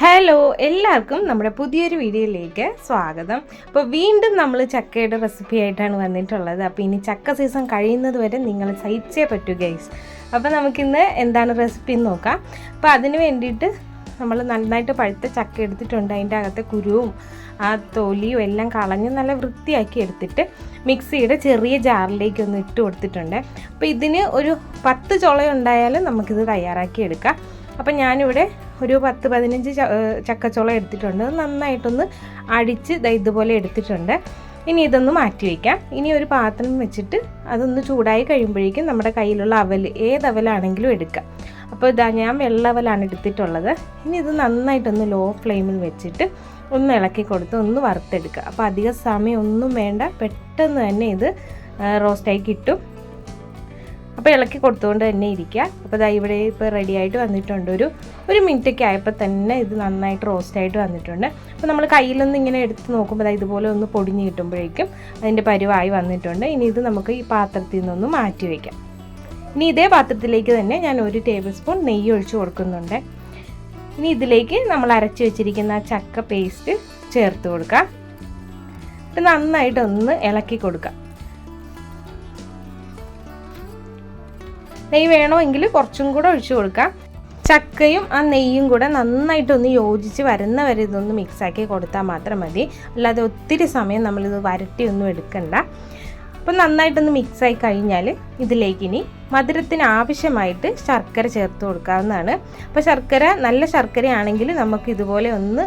Hello, എല്ലാവർക്കും നമ്മുടെ പുതിയൊരു വീഡിയോയിലേക്ക് സ്വാഗതം. അപ്പോൾ വീണ്ടും നമ്മൾ ചക്കയുടെ റെസിപ്പി ആയിട്ടാണ് വന്നിട്ടുള്ളത്. അപ്പോൾ ഇനി ചക്ക സീസൺ കഴിയുന്നത് വരെ നിങ്ങൾ സഹിച്ചേ പറ്റൂ ഗൈസ്. അപ്പോൾ നമുക്കിന്ന് എന്താണ് റെസിപ്പി എന്ന് നോക്കാം. അപ്പോൾ അതിന് വേണ്ടിയിട്ട് നമ്മൾ നന്നായിട്ട് പഴുത്ത ചക്ക എടുത്തിട്ടുണ്ട്. അതിൻ്റെ അകത്തെ കുരുവും ആ തൊലിയും എല്ലാം കളഞ്ഞ് നല്ല വൃത്തിയാക്കി എടുത്തിട്ട് മിക്സിയുടെ ചെറിയ ജാറിലേക്ക് ഒന്ന് ഇട്ട് കൊടുത്തിട്ടുണ്ട്. അപ്പോൾ ഇതിന് ഒരു 10 ചുള ഉണ്ടായാലും നമുക്കിത് തയ്യാറാക്കി എടുക്കാം. അപ്പം ഞാനിവിടെ ഒരു 10-15 ചക്കച്ചോളം എടുത്തിട്ടുണ്ട്. നന്നായിട്ടൊന്ന് അടിച്ച് ഇതുപോലെ എടുത്തിട്ടുണ്ട്. ഇനി ഇതൊന്ന് മാറ്റി വയ്ക്കാം. ഇനി ഒരു പാത്രം വെച്ചിട്ട് അതൊന്ന് ചൂടായി കഴിയുമ്പോഴേക്കും നമ്മുടെ കയ്യിലുള്ള അവൽ, ഏത് അവലാണെങ്കിലും എടുക്കാം. അപ്പോൾ ഇതാ ഞാൻ വെള്ള അവലാണ് എടുത്തിട്ടുള്ളത്. ഇനി ഇത് നന്നായിട്ടൊന്ന് ലോ ഫ്ലെയിമിൽ വെച്ചിട്ട് ഒന്ന് ഇളക്കി കൊടുത്ത് ഒന്ന് വറുത്തെടുക്കുക. അപ്പോൾ അധികം സമയം ഒന്നും വേണ്ട, പെട്ടെന്ന് തന്നെ ഇത് റോസ്റ്റായി കിട്ടും. അപ്പോൾ ഇളക്കി കൊടുത്തുകൊണ്ട് തന്നെ ഇരിക്കുക. അപ്പോൾ ഇതാ ഇവിടെ ഇപ്പോൾ റെഡി ആയിട്ട് വന്നിട്ടുണ്ട്. ഒരു മിനിറ്റൊക്കെ ആയപ്പോൾ തന്നെ ഇത് നന്നായിട്ട് റോസ്റ്റായിട്ട് വന്നിട്ടുണ്ട്. അപ്പോൾ നമ്മൾ കയ്യിലൊന്ന് ഇങ്ങനെ എടുത്ത് നോക്കുമ്പോൾ ഇതുപോലെ ഒന്ന് പൊടിഞ്ഞ് കിട്ടുമ്പോഴേക്കും അതിൻ്റെ പരുവായി വന്നിട്ടുണ്ട്. ഇനി ഇത് നമുക്ക് ഈ പാത്രത്തിൽ നിന്നൊന്ന് മാറ്റി വയ്ക്കാം. ഇനി ഇതേ പാത്രത്തിലേക്ക് തന്നെ ഞാൻ 1 ടേബിൾ സ്പൂൺ നെയ്യ് ഒഴിച്ച് കൊടുക്കുന്നുണ്ട്. ഇനി ഇതിലേക്ക് നമ്മൾ അരച്ച് വെച്ചിരിക്കുന്ന ചക്ക പേസ്റ്റ് ചേർത്ത് കൊടുക്കാം. ഇത് നന്നായിട്ടൊന്ന് ഇളക്കി കൊടുക്കാം. നെയ്യ് വേണമെങ്കിൽ കുറച്ചും കൂടെ ഒഴിച്ചു കൊടുക്കാം. ചക്കയും ആ നെയ്യും കൂടെ നന്നായിട്ടൊന്ന് യോജിച്ച് വരുന്ന വരെ ഇതൊന്ന് മിക്സാക്കി കൊടുത്താൽ മാത്രം മതി. അല്ലാതെ ഒത്തിരി സമയം നമ്മളിത് വരട്ടിയൊന്നും എടുക്കണ്ട. അപ്പം നന്നായിട്ടൊന്ന് മിക്സായി കഴിഞ്ഞാൽ ഇതിലേക്ക് ഇനി മധുരത്തിന് ആവശ്യമായിട്ട് ശർക്കര ചേർത്ത് കൊടുക്കാവുന്നതാണ്. അപ്പോൾ ശർക്കര നല്ല ശർക്കരയാണെങ്കിൽ നമുക്ക് ഇതുപോലെ ഒന്ന്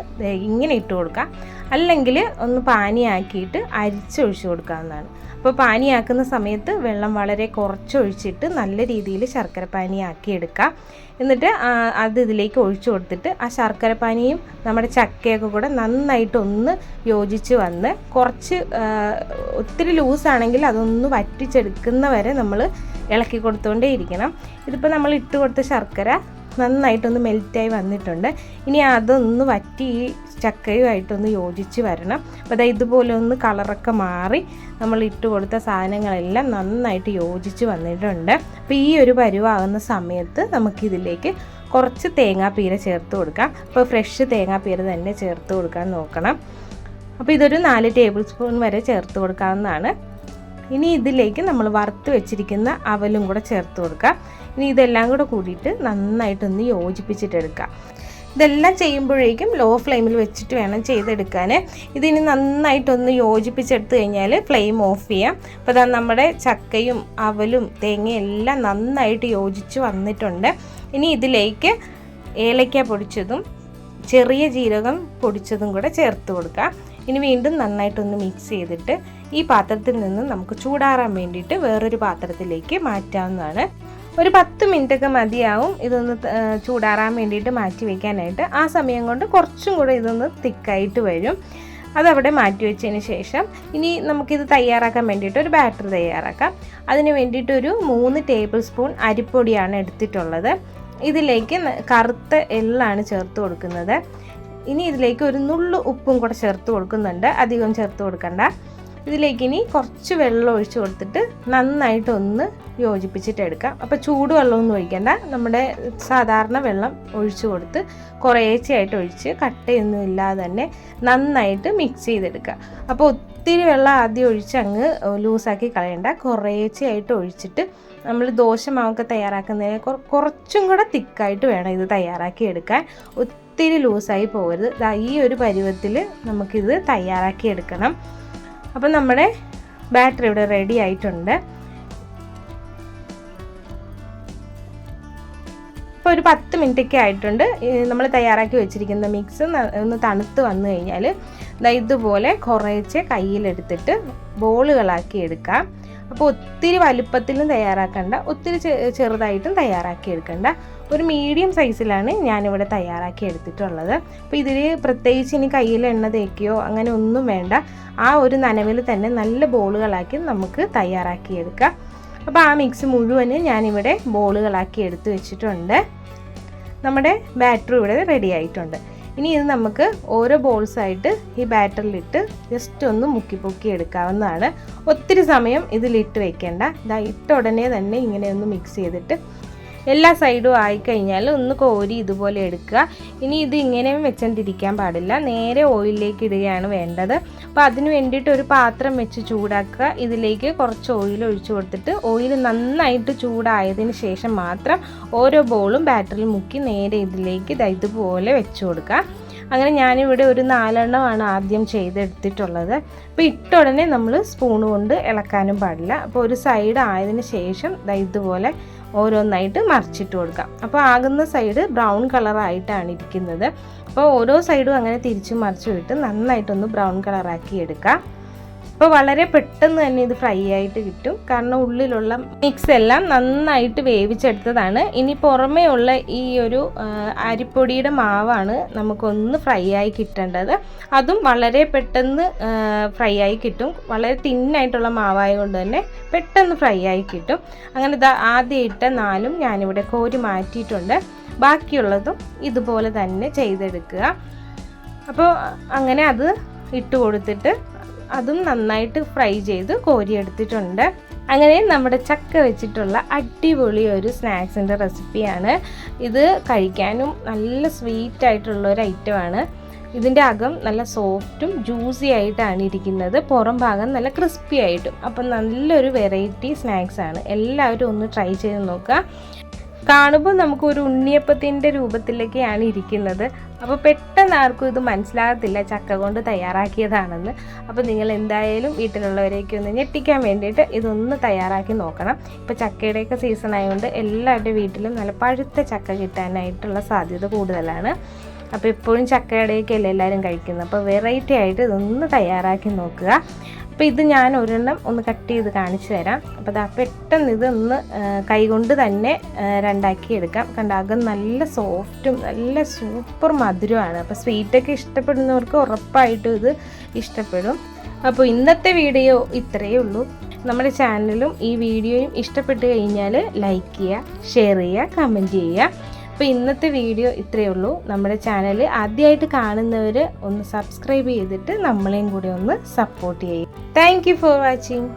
ഇങ്ങനെ ഇട്ട് കൊടുക്കാം. അല്ലെങ്കിൽ ഒന്ന് പാനിയാക്കിയിട്ട് അരിച്ചൊഴിച്ച് കൊടുക്കാവുന്നതാണ്. അപ്പോൾ പാനിയാക്കുന്ന സമയത്ത് വെള്ളം വളരെ കുറച്ചൊഴിച്ചിട്ട് നല്ല രീതിയിൽ ശർക്കര പാനിയാക്കി എടുക്കാം. എന്നിട്ട് അത് ഇതിലേക്ക് ഒഴിച്ചു കൊടുത്തിട്ട് ആ ശർക്കര പാനിയും നമ്മുടെ ചക്കയൊക്കെ കൂടെ നന്നായിട്ടൊന്ന് യോജിച്ച് വന്ന് കുറച്ച് ഒത്തിരി ലൂസാണെങ്കിൽ അതൊന്ന് വറ്റിച്ചെടുക്കുന്ന വരെ നമ്മൾ ഇളക്കി കൊടുത്തുകൊണ്ടേ ഇരിക്കണം. ഇതിപ്പോൾ നമ്മൾ ഇട്ട് കൊടുത്ത ശർക്കര നന്നായിട്ടൊന്ന് മെൽറ്റായി വന്നിട്ടുണ്ട്. ഇനി അതൊന്ന് വറ്റി ഈ ചക്കയുമായിട്ടൊന്ന് യോജിച്ച് വരണം. അപ്പോൾ ഇതുപോലെ ഒന്ന് കളറൊക്കെ മാറി നമ്മൾ ഇട്ട് കൊടുത്ത സാധനങ്ങളെല്ലാം നന്നായിട്ട് യോജിച്ച് വന്നിട്ടുണ്ട്. അപ്പോൾ ഈ ഒരു പരുവാകുന്ന സമയത്ത് നമുക്കിതിലേക്ക് കുറച്ച് തേങ്ങാപ്പീര ചേർത്ത് കൊടുക്കാം. അപ്പോൾ ഫ്രഷ് തേങ്ങാപ്പീര തന്നെ ചേർത്ത് കൊടുക്കാൻ നോക്കണം. അപ്പോൾ ഇതൊരു 4 ടേബിൾ സ്പൂൺ വരെ ചേർത്ത് കൊടുക്കാവുന്നതാണ്. ഇനി ഇതിലേക്ക് നമ്മൾ വറുത്ത് വെച്ചിരിക്കുന്ന അവലും കൂടെ ചേർത്ത് കൊടുക്കാം. ഇനി ഇതെല്ലാം കൂടെ കൂടിയിട്ട് നന്നായിട്ടൊന്ന് യോജിപ്പിച്ചിട്ടെടുക്കാം. ഇതെല്ലാം ചെയ്യുമ്പോഴേക്കും ലോ ഫ്ലെയിമിൽ വെച്ചിട്ട് വേണം ചെയ്തെടുക്കാൻ. ഇതിന് നന്നായിട്ടൊന്ന് യോജിപ്പിച്ചെടുത്ത് കഴിഞ്ഞാൽ ഫ്ലെയിം ഓഫ് ചെയ്യാം. അപ്പോൾ അതാ നമ്മുടെ ചക്കയും അവലും തേങ്ങയും എല്ലാം നന്നായിട്ട് യോജിച്ച് വന്നിട്ടുണ്ട്. ഇനി ഇതിലേക്ക് ഏലക്ക പൊടിച്ചതും ചെറിയ ജീരകം പൊടിച്ചതും കൂടെ ചേർത്ത് കൊടുക്കാം. ഇനി വീണ്ടും നന്നായിട്ടൊന്ന് മിക്സ് ചെയ്തിട്ട് ഈ പാത്രത്തിൽ നിന്ന് നമുക്ക് ചൂടാറാൻ വേണ്ടിയിട്ട് വേറൊരു പാത്രത്തിലേക്ക് മാറ്റാവുന്നതാണ്. ഒരു 10 മിനിറ്റൊക്കെ മതിയാവും ഇതൊന്ന് ചൂടാറാൻ വേണ്ടിയിട്ട് മാറ്റി വയ്ക്കാനായിട്ട്. ആ സമയം കൊണ്ട് കുറച്ചും കൂടെ ഇതൊന്ന് തിക്കായിട്ട് വരും. അതവിടെ മാറ്റി വെച്ചതിന് ശേഷം ഇനി നമുക്കിത് തയ്യാറാക്കാൻ വേണ്ടിയിട്ട് ഒരു ബാറ്റർ തയ്യാറാക്കാം. അതിന് വേണ്ടിയിട്ട് ഒരു 3 ടേബിൾ സ്പൂൺ അരിപ്പൊടിയാണ് എടുത്തിട്ടുള്ളത്. ഇതിലേക്ക് കറുത്ത എള്ളാണ് ചേർത്ത് കൊടുക്കുന്നത്. ഇനി ഇതിലേക്ക് ഒരു നുള്ളു ഉപ്പും കൂടെ ചേർത്ത് കൊടുക്കുന്നുണ്ട്. അധികം ചേർത്ത് കൊടുക്കണ്ട. ഇതിലേക്ക് ഇനി കുറച്ച് വെള്ളം ഒഴിച്ച് കൊടുത്തിട്ട് നന്നായിട്ടൊന്ന് യോജിപ്പിച്ചിട്ടെടുക്കാം. അപ്പോൾ ചൂടുവെള്ളമൊന്നും ഒഴിക്കേണ്ട, നമ്മുടെ സാധാരണ വെള്ളം ഒഴിച്ച് കൊടുത്ത് കുറേശ്ശെയായിട്ട് ഒഴിച്ച് കട്ടയൊന്നും ഇല്ലാതെ തന്നെ നന്നായിട്ട് മിക്സ് ചെയ്തെടുക്കുക. അപ്പോൾ ഒത്തിരി വെള്ളം ആദ്യം ഒഴിച്ച് അങ്ങ് ലൂസാക്കി കളയണ്ട. കുറേശ്ശെയായിട്ട് ഒഴിച്ചിട്ട് നമ്മൾ ദോശമാവൊക്കെ തയ്യാറാക്കുന്നതിന് കുറച്ചും കൂടെ തിക്കായിട്ട് വേണം ഇത് തയ്യാറാക്കി എടുക്കാൻ. ഒത്തിരി ലൂസായി പോകരുത്. ഈ ഒരു പരുവത്തിൽ നമുക്കിത് തയ്യാറാക്കി എടുക്കണം. അപ്പം നമ്മുടെ ബാറ്റർ ഇവിടെ റെഡി ആയിട്ടുണ്ട്. ഇപ്പോൾ ഒരു 10 മിനിറ്റൊക്കെ ആയിട്ടുണ്ട്. നമ്മൾ തയ്യാറാക്കി വെച്ചിരിക്കുന്ന മിക്സ് ഒന്ന് തണുത്ത് വന്നു കഴിഞ്ഞാൽ ഇതുപോലെ കുറേശ്ശെ കയ്യിലെടുത്തിട്ട് ബോളുകളാക്കി എടുക്കാം. അപ്പോൾ ഒത്തിരി വലുപ്പത്തിലും തയ്യാറാക്കണ്ട, ഒത്തിരി ചെറുതായിട്ടും തയ്യാറാക്കി എടുക്കണ്ട. ഒരു മീഡിയം സൈസിലാണ് ഞാനിവിടെ തയ്യാറാക്കി എടുത്തിട്ടുള്ളത്. അപ്പോൾ ഇതിൽ പ്രത്യേകിച്ച് ഇനി കയ്യിൽ എണ്ണ തേക്കുകയോ അങ്ങനെ ഒന്നും വേണ്ട. ആ ഒരു നനവിൽ തന്നെ നല്ല ബോളുകളാക്കി നമുക്ക് തയ്യാറാക്കിയെടുക്കാം. അപ്പോൾ ആ മിക്സ് മുഴുവനും ഞാനിവിടെ ബോളുകളാക്കി എടുത്ത് വെച്ചിട്ടുണ്ട്. നമ്മുടെ ബാറ്റർ ഇവിടെ റെഡി ആയിട്ടുണ്ട്. ഇനി ഇത് നമുക്ക് ഓരോ ബോൾസായിട്ട് ഈ ബാറ്ററിലിട്ട് ജസ്റ്റ് ഒന്ന് മുക്കി പൊക്കി എടുക്കാവുന്നതാണ്. ഒത്തിരി സമയം ഇതിലിട്ട് വെക്കേണ്ട. ഇട്ട ഉടനെ തന്നെ ഇങ്ങനെ ഒന്ന് മിക്സ് ചെയ്തിട്ട് എല്ലാ സൈഡും ആയിക്കഴിഞ്ഞാൽ ഒന്ന് കോരി ഇതുപോലെ എടുക്കുക. ഇനി ഇത് ഇങ്ങനെയും വെച്ചോണ്ടിരിക്കാൻ പാടില്ല, നേരെ ഓയിലിലേക്ക് ഇടുകയാണ് വേണ്ടത്. അപ്പോൾ അതിന് വേണ്ടിയിട്ട് ഒരു പാത്രം വെച്ച് ചൂടാക്കുക. ഇതിലേക്ക് കുറച്ച് ഓയിൽ ഒഴിച്ചു കൊടുത്തിട്ട് ഓയിൽ നന്നായിട്ട് ചൂടായതിന് ശേഷം മാത്രം ഓരോ ബോളും ബാറ്ററിൽ മുക്കി നേരെ ഇതിലേക്ക് ഇതുപോലെ വെച്ച് കൊടുക്കുക. അങ്ങനെ ഞാനിവിടെ ഒരു 4 എണ്ണമാണ് ആദ്യം ചെയ്തെടുത്തിട്ടുള്ളത്. അപ്പോൾ ഇട്ട ഉടനെ നമ്മൾ സ്പൂൺ കൊണ്ട് ഇളക്കാനും പാടില്ല. അപ്പോൾ ഒരു സൈഡ് ആയതിന് ശേഷം ഇതുപോലെ ഓരോന്നായിട്ട് മറിച്ചിട്ട് കൊടുക്കാം. അപ്പോൾ ആകുന്ന സൈഡ് ബ്രൗൺ കളറായിട്ടാണ് ഇരിക്കുന്നത്. അപ്പോൾ ഓരോ സൈഡും അങ്ങനെ തിരിച്ചും മറിച്ചും ഇട്ട് നന്നായിട്ടൊന്ന് ബ്രൗൺ കളറാക്കി എടുക്കാം. അപ്പോൾ വളരെ പെട്ടെന്ന് തന്നെ ഇത് ഫ്രൈ ആയിട്ട് കിട്ടും, കാരണം ഉള്ളിലുള്ള മിക്സ് എല്ലാം നന്നായിട്ട് വേവിച്ചെടുത്തതാണ്. ഇനി പുറമേ ഉള്ള ഈ ഒരു അരിപ്പൊടിയുടെ മാവാണ് നമുക്കൊന്ന് ഫ്രൈ ആയി കിട്ടേണ്ടത്. അതും വളരെ പെട്ടെന്ന് ഫ്രൈ ആയി കിട്ടും. വളരെ തിന്നായിട്ടുള്ള മാവായതുകൊണ്ട് തന്നെ പെട്ടെന്ന് ഫ്രൈ ആയി കിട്ടും. അങ്ങനെ ആദ്യം ഇട്ട 4 ഞാനിവിടെ കോരി മാറ്റിയിട്ടുണ്ട്. ബാക്കിയുള്ളതും ഇതുപോലെ തന്നെ ചെയ്തെടുക്കുക. അപ്പോൾ അങ്ങനെ അത് ഇട്ട് കൊടുത്തിട്ട് അതും നന്നായിട്ട് ഫ്രൈ ചെയ്ത് കോരിയെടുത്തിട്ടുണ്ട്. അങ്ങനെ നമ്മുടെ ചക്ക വെച്ചിട്ടുള്ള അടിപൊളി ഒരു സ്നാക്സിൻ്റെ റെസിപ്പിയാണ് ഇത്. കഴിക്കാനും നല്ല സ്വീറ്റ് ആയിട്ടുള്ള ഒരു ഐറ്റമാണ്. ഇതിൻ്റെ അകം നല്ല സോഫ്റ്റും ജ്യൂസി ആയിട്ടാണ് ഇരിക്കുന്നത്, പുറം ഭാഗം നല്ല ക്രിസ്പി ആയിട്ടും. അപ്പം നല്ലൊരു വെറൈറ്റി സ്നാക്സാണ്. എല്ലാവരും ഒന്ന് ട്രൈ ചെയ്ത് നോക്കുക. കാണുമ്പോൾ നമുക്കൊരു ഉണ്ണിയപ്പത്തിൻ്റെ രൂപത്തിലൊക്കെയാണ് ഇരിക്കുന്നത്. അപ്പോൾ പെട്ടെന്ന് ആർക്കും ഇത് മനസ്സിലാകത്തില്ല ചക്ക കൊണ്ട് തയ്യാറാക്കിയതാണെന്ന്. അപ്പോൾ നിങ്ങൾ എന്തായാലും വീട്ടിലുള്ളവരെയൊക്കെ ഒന്ന് ഞെട്ടിക്കാൻ വേണ്ടിയിട്ട് ഇതൊന്ന് തയ്യാറാക്കി നോക്കണം. ഇപ്പോൾ ചക്കയുടെയൊക്കെ സീസൺ ആയതുകൊണ്ട് എല്ലാവരുടെ വീട്ടിലും നല്ല പഴുത്ത ചക്ക കിട്ടാനായിട്ടുള്ള സാധ്യത കൂടുതലാണ്. അപ്പോൾ എപ്പോഴും ചക്കയുടെയൊക്കെയല്ലേ എല്ലാവരും കഴിക്കുന്നത്. അപ്പോൾ വെറൈറ്റി ആയിട്ട് ഇതൊന്ന് തയ്യാറാക്കി നോക്കുക. അപ്പോൾ ഇത് ഞാൻ ഒരെണ്ണം ഒന്ന് കട്ട് ചെയ്ത് കാണിച്ചു തരാം. അപ്പോൾ അത് പെട്ടെന്ന് ഇതൊന്ന് കൈകൊണ്ട് തന്നെ രണ്ടാക്കി എടുക്കാം. കണ്ടാകം നല്ല സോഫ്റ്റും നല്ല സൂപ്പർ മധുരമാണ്. അപ്പോൾ സ്വീറ്റൊക്കെ ഇഷ്ടപ്പെടുന്നവർക്ക് ഉറപ്പായിട്ടും ഇത് ഇഷ്ടപ്പെടും. അപ്പോൾ ഇന്നത്തെ വീഡിയോ ഇത്രയേ ഉള്ളൂ. നമ്മുടെ ചാനലും ഈ വീഡിയോയും ഇഷ്ടപ്പെട്ട് കഴിഞ്ഞാൽ ലൈക്ക് ചെയ്യുക, ഷെയർ ചെയ്യുക, കമൻറ്റ് ചെയ്യുക. അപ്പോൾ ഇന്നത്തെ വീഡിയോ ഇത്രയേ ഉള്ളൂ. നമ്മുടെ ചാനൽ ആദ്യമായിട്ട് കാണുന്നവർ ഒന്ന് സബ്സ്ക്രൈബ് ചെയ്തിട്ട് നമ്മളെയും കൂടി ഒന്ന് സപ്പോർട്ട് ചെയ്യും. Thank you for watching.